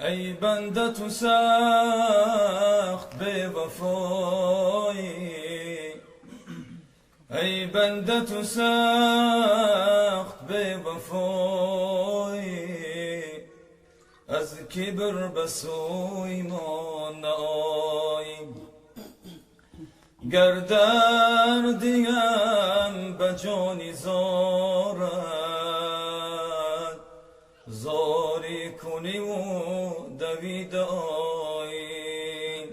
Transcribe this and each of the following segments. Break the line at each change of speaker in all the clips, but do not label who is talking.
ای بنده تو سخت بی وفایی، ای بنده تو سخت بی وفایی، از کبر بسوی ما نایی. گر دردیم به جانی زارد، زاری کنی و دوید آیی.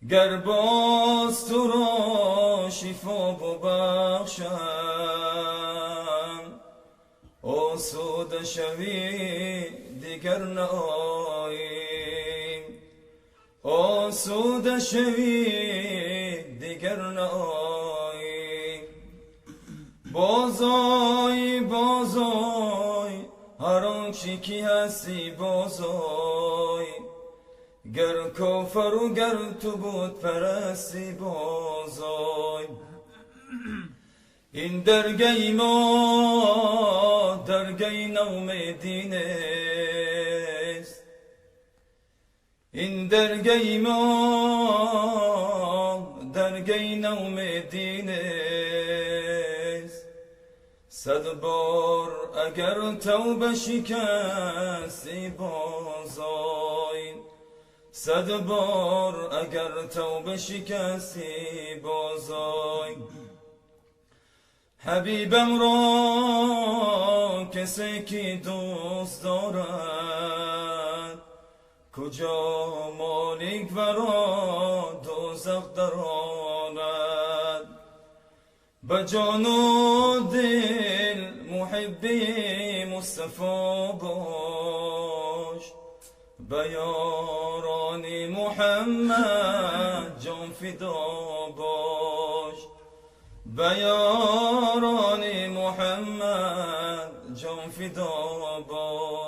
گر باز تو را شفا ببخشم، آسوده شوی دیگر نایی. آسوده شوی دیگر نایی. بازای بازای هر آنچه کی هستی بازای، گر کافر و گر تو بود پرستی بازای. این درگه ما درگه نومیدی نیست، این درگه ما درگه نومیدی نیست. 100 بار اگر توبه شکستی بازای، 100 بار اگر توبه شکستی بازای. حبیبم را کسی که دوست دارد، کجا مالک ورا دوزخ دراند. به جان و دل محبی مصطفی باش، به یاران محمد جان فدا باش، به یاران محمد جان فدا باش.